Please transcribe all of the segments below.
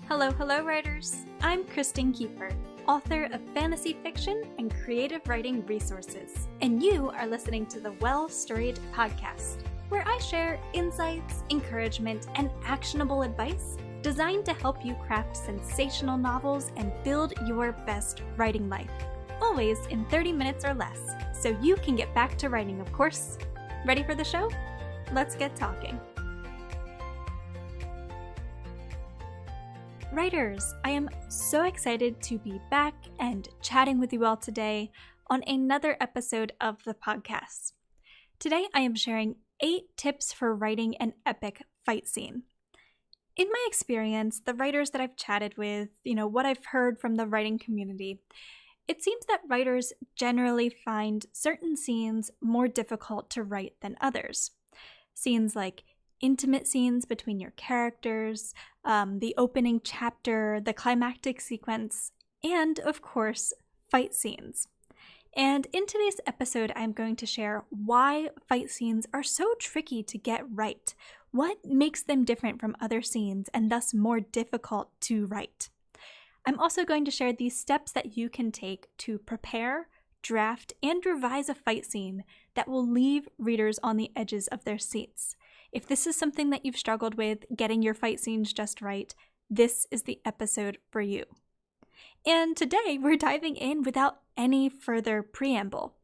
Hello, writers! I'm Kristen Kiefer, author of fantasy fiction and creative writing resources, and you are listening to the Well Storied podcast, where I share insights, encouragement, and actionable advice designed to help you craft sensational novels and build your best writing life, always in 30 minutes or less, so you can get back to writing, of course. Ready for the show? Let's get talking. Writers, I am so excited to be back and chatting with you all today on another episode of the podcast. Today I am sharing 8 tips for writing an epic fight scene. In my experience, the writers that I've chatted with, what I've heard from the writing community, it seems that writers generally find certain scenes more difficult to write than others. Scenes like intimate scenes between your characters, the opening chapter, the climactic sequence, and, of course, fight scenes. And in today's episode, I'm going to share why fight scenes are so tricky to get right, what makes them different from other scenes and thus more difficult to write. I'm also going to share these steps that you can take to prepare, draft, and revise a fight scene that will leave readers on the edges of their seats. If this is something that you've struggled with, getting your fight scenes just right, this is the episode for you. And today we're diving in without any further preamble.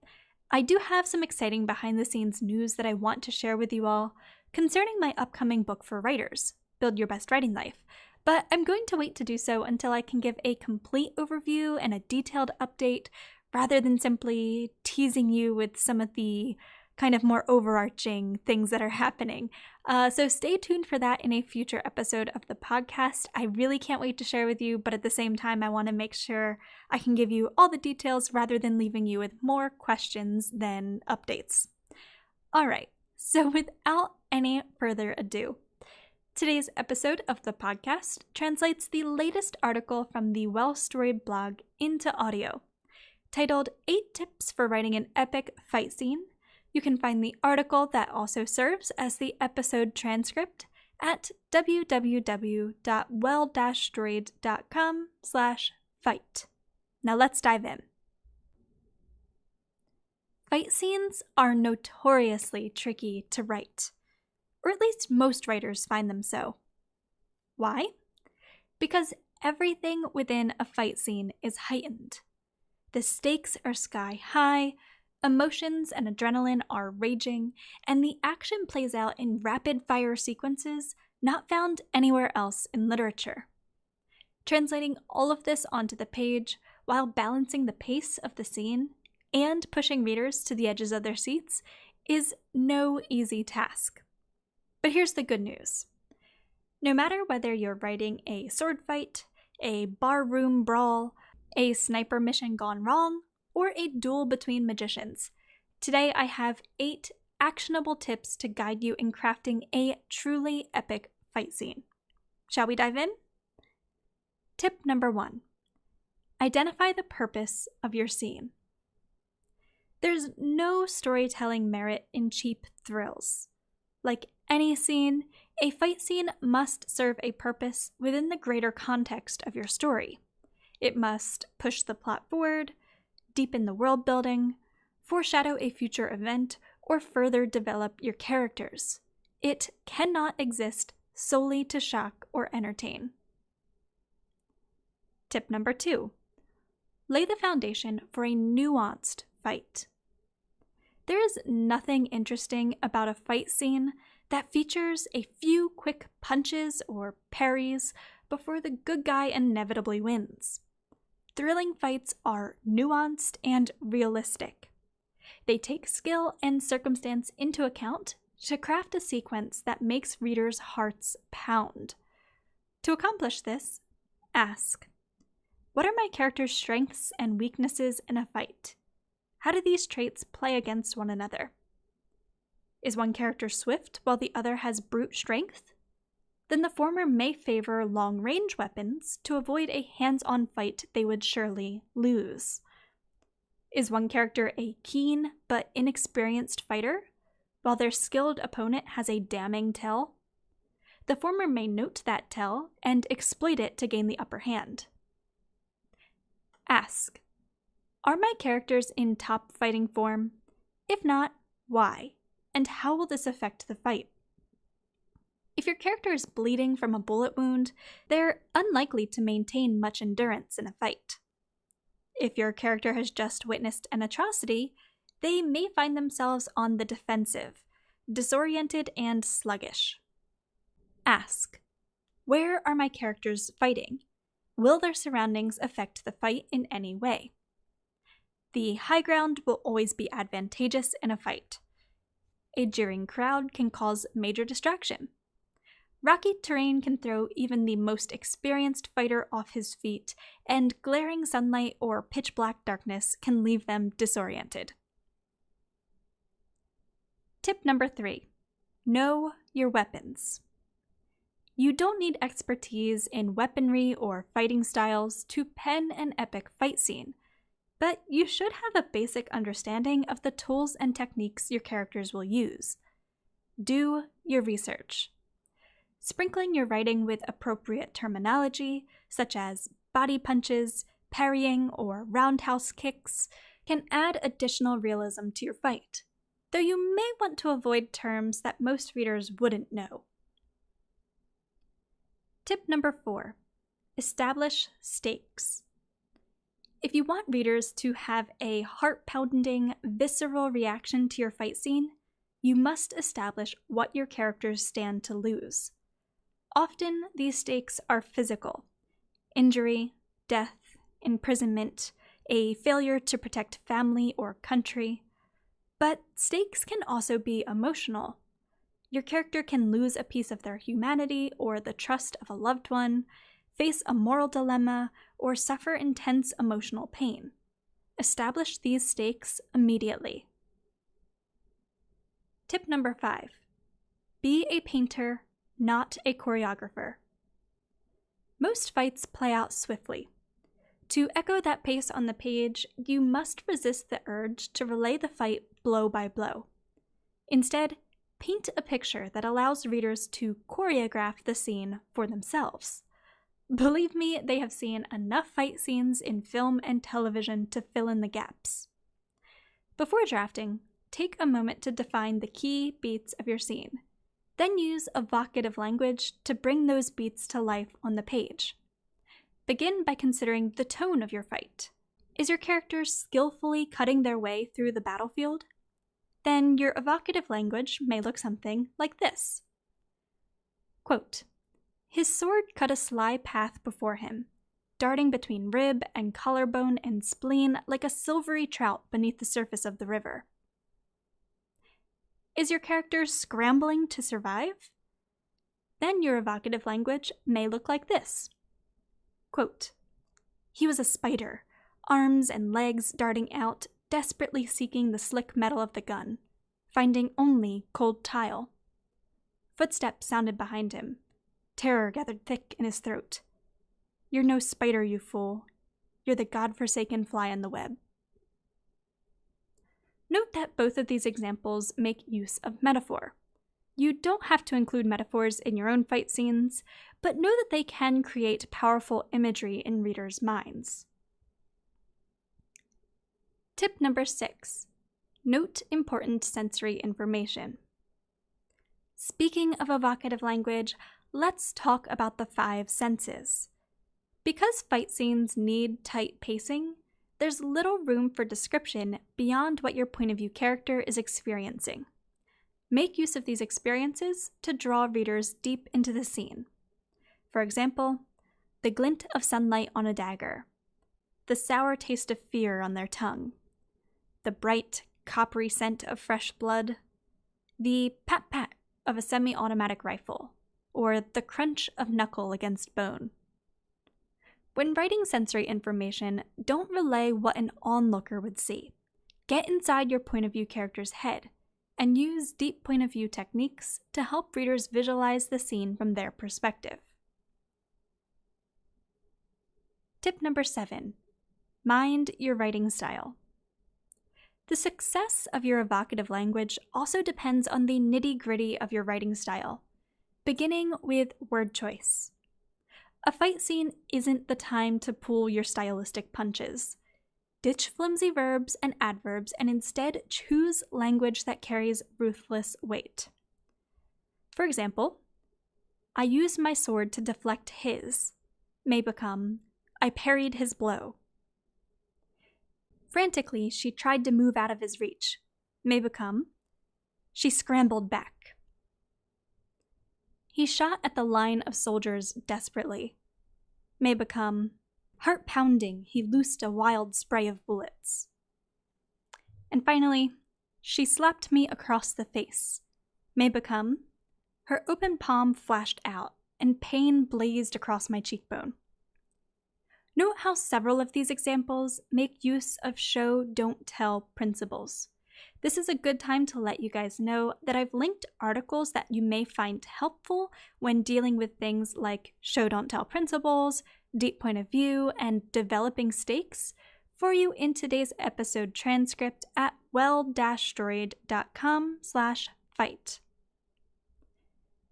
I do have some exciting behind the scenes news that I want to share with you all concerning my upcoming book for writers, Build Your Best Writing Life, but I'm going to wait to do so until I can give a complete overview and a detailed update rather than simply teasing you with some of the kind of more overarching things that are happening. So stay tuned for that in a future episode of the podcast. I really can't wait to share with you, but at the same time, I want to make sure I can give you all the details rather than leaving you with more questions than updates. All right, so without any further ado, today's episode of the podcast translates the latest article from the Well Storied blog into audio, titled 8 Tips for Writing an Epic Fight Scene. You can find the article that also serves as the episode transcript at www.well-storied.com/fight. Now let's dive in. Fight scenes are notoriously tricky to write, or at least most writers find them so. Why? Because everything within a fight scene is heightened. The stakes are sky high, emotions and adrenaline are raging, and the action plays out in rapid-fire sequences not found anywhere else in literature. Translating all of this onto the page while balancing the pace of the scene and pushing readers to the edges of their seats is no easy task. But here's the good news. No matter whether you're writing a sword fight, a barroom brawl, a sniper mission gone wrong, or a duel between magicians, today I have 8 actionable tips to guide you in crafting a truly epic fight scene. Shall we dive in? Tip number 1. Identify the purpose of your scene. There's no storytelling merit in cheap thrills. Like any scene, a fight scene must serve a purpose within the greater context of your story. It must push the plot forward, deepen the world building, foreshadow a future event, or further develop your characters. It cannot exist solely to shock or entertain. Tip number 2. Lay the foundation for a nuanced fight. There is nothing interesting about a fight scene that features a few quick punches or parries before the good guy inevitably wins. Thrilling fights are nuanced and realistic. They take skill and circumstance into account to craft a sequence that makes readers' hearts pound. To accomplish this, ask, what are my character's strengths and weaknesses in a fight? How do these traits play against one another? Is one character swift while the other has brute strength? Then the former may favor long-range weapons to avoid a hands-on fight they would surely lose. Is one character a keen but inexperienced fighter, while their skilled opponent has a damning tell? the former may note that tell and exploit it to gain the upper hand. Ask, are my characters in top fighting form? If not, why? And how will this affect the fight? If your character is bleeding from a bullet wound, they're unlikely to maintain much endurance in a fight. If your character has just witnessed an atrocity, they may find themselves on the defensive, disoriented and sluggish. Ask, where are my characters fighting? Will their surroundings affect the fight in any way? The high ground will always be advantageous in a fight. A jeering crowd can cause major distraction. Rocky terrain can throw even the most experienced fighter off his feet, and glaring sunlight or pitch-black darkness can leave them disoriented. Tip number 3. Know your weapons. You don't need expertise in weaponry or fighting styles to pen an epic fight scene, but you should have a basic understanding of the tools and techniques your characters will use. Do your research. Sprinkling your writing with appropriate terminology, such as body punches, parrying, or roundhouse kicks, can add additional realism to your fight, though you may want to avoid terms that most readers wouldn't know. Tip number 4. Establish stakes. If you want readers to have a heart-pounding, visceral reaction to your fight scene, you must establish what your characters stand to lose. Often, these stakes are physical: injury, death, imprisonment, a failure to protect family or country. But stakes can also be emotional. Your character can lose a piece of their humanity or the trust of a loved one, face a moral dilemma, or suffer intense emotional pain. Establish these stakes immediately. Tip number 5. Be a painter, not a choreographer. Most fights play out swiftly. To echo that pace on the page, you must resist the urge to relay the fight blow by blow. Instead, paint a picture that allows readers to choreograph the scene for themselves. Believe me, they have seen enough fight scenes in film and television to fill in the gaps. Before drafting, take a moment to define the key beats of your scene. Then use evocative language to bring those beats to life on the page. Begin by considering the tone of your fight. Is your character skillfully cutting their way through the battlefield? Then your evocative language may look something like this. Quote, "His sword cut a sly path before him, darting between rib and collarbone and spleen like a silvery trout beneath the surface of the river." Is your character scrambling to survive? Then your evocative language may look like this. Quote, "He was a spider, arms and legs darting out, desperately seeking the slick metal of the gun, finding only cold tile. Footsteps sounded behind him. Terror gathered thick in his throat. You're no spider, you fool. You're the godforsaken fly on the web." Note that both of these examples make use of metaphor. You don't have to include metaphors in your own fight scenes, but know that they can create powerful imagery in readers' minds. Tip number 6. Note important sensory information. Speaking of evocative language, let's talk about the 5 senses. Because fight scenes need tight pacing, there's little room for description beyond what your point of view character is experiencing. Make use of these experiences to draw readers deep into the scene. For example, the glint of sunlight on a dagger, the sour taste of fear on their tongue, the bright, coppery scent of fresh blood, the pat-pat of a semi-automatic rifle, or the crunch of knuckle against bone. When writing sensory information, don't relay what an onlooker would see. Get inside your point of view character's head, and use deep point of view techniques to help readers visualize the scene from their perspective. Tip number 7. Mind your writing style. The success of your evocative language also depends on the nitty-gritty of your writing style. beginning with word choice. A fight scene isn't the time to pull your stylistic punches. Ditch flimsy verbs and adverbs and instead choose language that carries ruthless weight. For example, I used my sword to deflect his may become, I parried his blow. Frantically, she tried to move out of his reach may become, she scrambled back. He shot at the line of soldiers desperately may become, heart pounding, he loosed a wild spray of bullets. And finally, she slapped me across the face may become, her open palm flashed out and pain blazed across my cheekbone. Note how several of these examples make use of show, don't tell principles. This is a good time to let you guys know that I've linked articles that you may find helpful when dealing with things like show, don't tell principles, deep point of view, and developing stakes for you in today's episode transcript at well-storied.com/fight.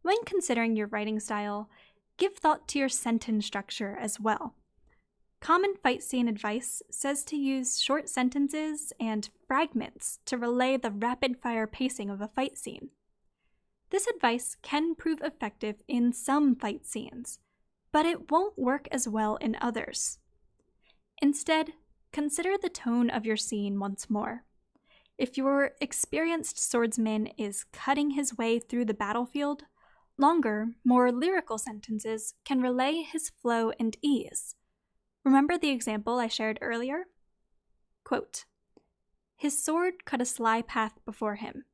When considering your writing style, give thought to your sentence structure as well. Common fight scene advice says to use short sentences and fragments to relay the rapid-fire pacing of a fight scene. This advice can prove effective in some fight scenes, but it won't work as well in others. Instead, consider the tone of your scene once more. If your experienced swordsman is cutting his way through the battlefield, longer, more lyrical sentences can relay his flow and ease. Remember the example I shared earlier? Quote, his sword cut a sly path before him,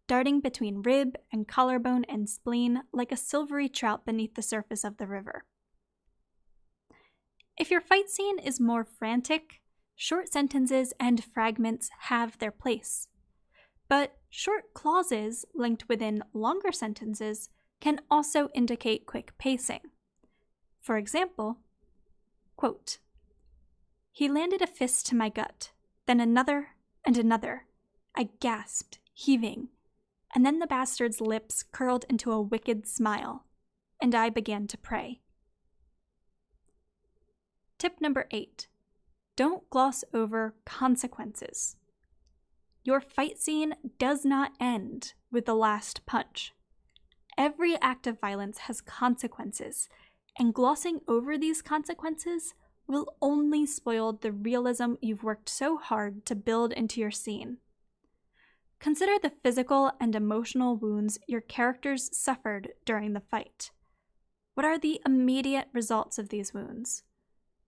darting between rib and collarbone and spleen like a silvery trout beneath the surface of the river. If your fight scene is more frantic, short sentences and fragments have their place. But short clauses linked within longer sentences can also indicate quick pacing. For example, quote, he landed a fist to my gut, then another and another. I gasped, heaving, and then the bastard's lips curled into a wicked smile, and I began to pray. Tip number 8. Don't gloss over consequences. Your fight scene does not end with the last punch. Every act of violence has consequences, and glossing over these consequences will only spoil the realism you've worked so hard to build into your scene. Consider the physical and emotional wounds your characters suffered during the fight. What are the immediate results of these wounds?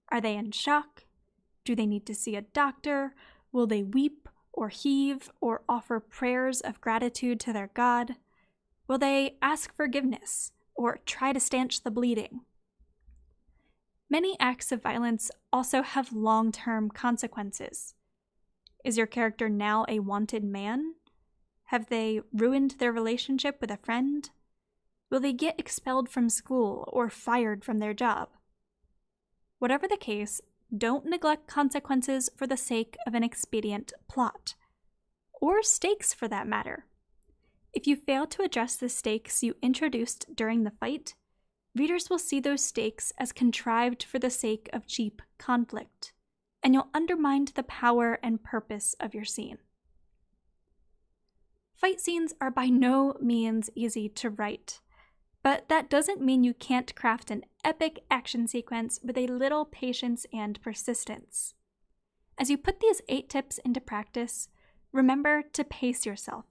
Are they in shock? Do they need to see a doctor? Will they weep or heave or offer prayers of gratitude to their God? Will they ask forgiveness or try to stanch the bleeding? Many acts of violence also have long-term consequences. Is your character now a wanted man? Have they ruined their relationship with a friend? Will they get expelled from school or fired from their job? Whatever the case, don't neglect consequences for the sake of an expedient plot, or stakes for that matter. If you fail to address the stakes you introduced during the fight, readers will see those stakes as contrived for the sake of cheap conflict, and you'll undermine the power and purpose of your scene. Fight scenes are by no means easy to write, but that doesn't mean you can't craft an epic action sequence with a little patience and persistence. As you put these 8 tips into practice, remember to pace yourself.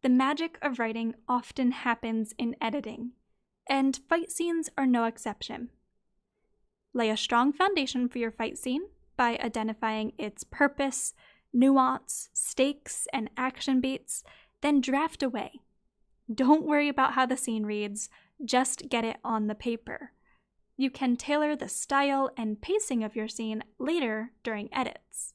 The magic of writing often happens in editing, and fight scenes are no exception. Lay a strong foundation for your fight scene by identifying its purpose, nuance, stakes, and action beats, then draft away. Don't worry about how the scene reads, just get it on the paper. You can tailor the style and pacing of your scene later during edits.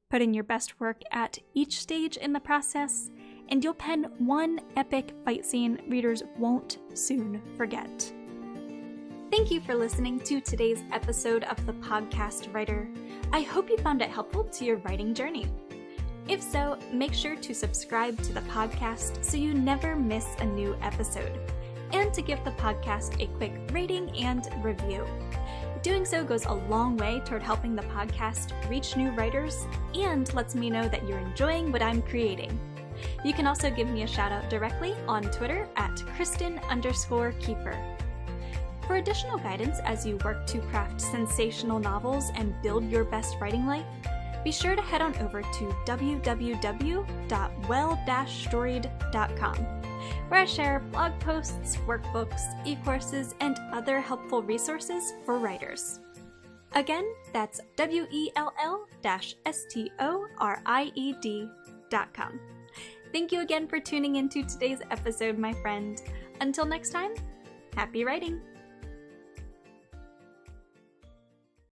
Put in your best work at each stage in the process, and you'll pen one epic fight scene readers won't soon forget. Thank you for listening to today's episode of the Podcast Writer. I hope you found it helpful to your writing journey. If so, make sure to subscribe to the podcast so you never miss a new episode. and to give the podcast a quick rating and review. Doing so goes a long way toward helping the podcast reach new writers and lets me know that you're enjoying what I'm creating. You can also give me a shout out directly on Twitter at Kristen_Keeper. For additional guidance as you work to craft sensational novels and build your best writing life, be sure to head on over to www.well-storied.com, where I share blog posts, workbooks, e-courses, and other helpful resources for writers. Again, that's well-storied.com. Thank you again for tuning into today's episode, my friend. Until next time, happy writing!